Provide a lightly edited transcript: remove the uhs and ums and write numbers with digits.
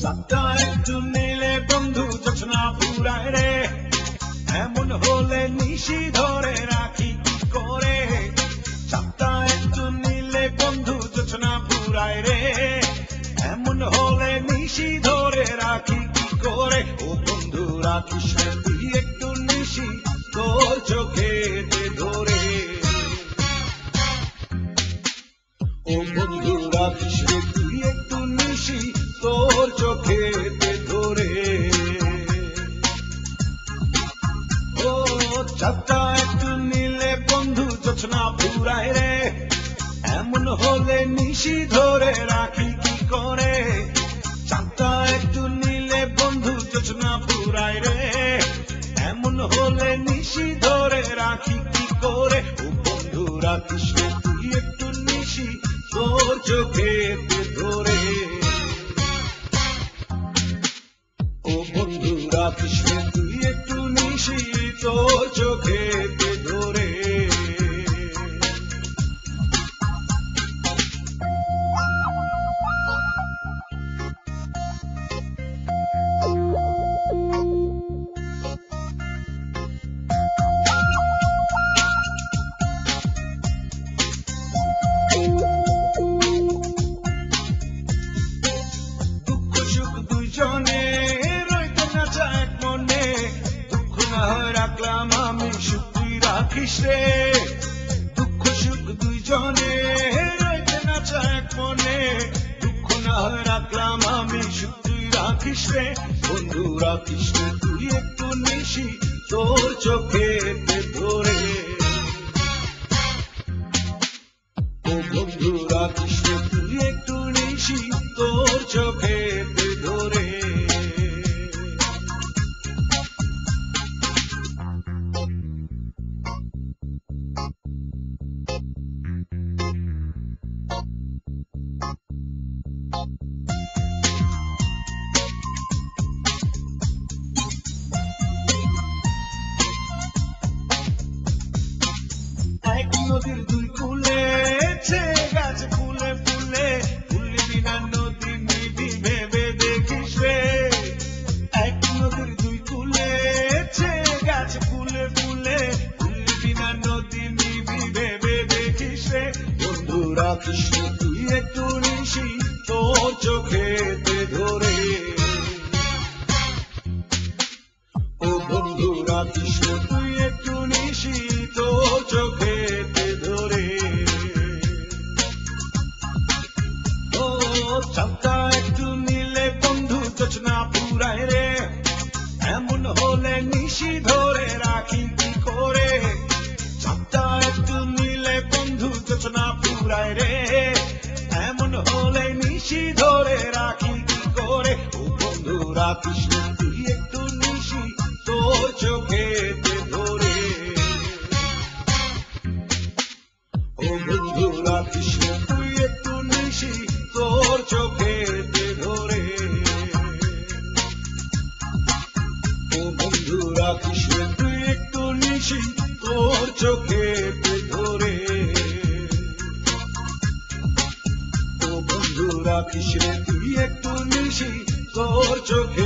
চাপটা একটু নিলে বন্ধু জোছনা ফুরায় রে, এমন হলে নিশি ধরে রাখি কি করে। চাপটা একটু নিলে বন্ধু জোছনা ফুরায় রে, এমন হলে নিশি ধরে রাখি কি করে। ও বন্ধু রাখিস রে তুই একটু নিশি তোর চোখেতে ধরে। ও বন্ধু রাখিস রে তুই একটু নিশি তোর চোখেতে ধরে। ও চাপটা একটু নিলে বন্ধু জোছনা ফুরায় রে, এমন হলে নিশি ধরে রাখি কি করে। চাপটা একটু নিলে বন্ধু জোছনা ফুরায় রে, এমন হলে নিশি ধরে রাখি কি করে। ও বন্ধু রাখিস রে তুই একটু নিশি তোর চোখেতে ধরে। ও বন্ধু রাখিস রে তুই একটু নিশি তোর চোখেতে ধরে। দুঃখ সুখ দুইজনে রইতে না চায় এক মনে, দুঃখ না হয় রাখলাম আমি সুখ তুই রাখিস রে। দুঃখ সুখ দুইজনে রইতে না চায় এক মনে, দুঃখ না হয় রাখলাম আমি সুখ তুই রাখিস রে। বন্ধু রাখিস রে তুই একটু নিশি তোর চোখেতে ধরে। ও বন্ধু রাখিস রে তুই একটু নিশি তোর চোখেতে ধরে। এক নদীর দুই কূলে ছেয়ে গেছে ফুলে ফুলে, ফুল বিনা নদী নিবি ভেবে দেখিস রে। এক নদীর দুই কূলে ছেয়ে গেছে ফুলে ফুলে, ফুল বিনা নদী নিবি ভেবে দেখিস রে। বন্ধু রাখিস রে তুই একটু নিশি তোর চোখেতে ধরে। ও বন্ধু রাখিস রে তুই একটু নিশি তোর চোখেতে ধরে। ও চাপটা একটু নিলে বন্ধু জোছনা ফুরায় রে, এমন হলে নিশি ধরে রাখি কি করে। চাপটা একটু নিলে বন্ধু জোছনা ফুরায় রে, এমন হলে নিশি ধরে রাখি কি করে। ও বন্ধু রাখিস রে তুই একটু নিশি তোর চোখেতে ধরে। ও বন্ধু রাখিস রে তুই একটু নিশি তোর চোখেতে ধরে। ও বন্ধু রাখিস রে তুই একটু নিশি তোর চোখেতে ধরে। ও বন্ধু রাখিস রে তুই একটু নিশি তোর চোখে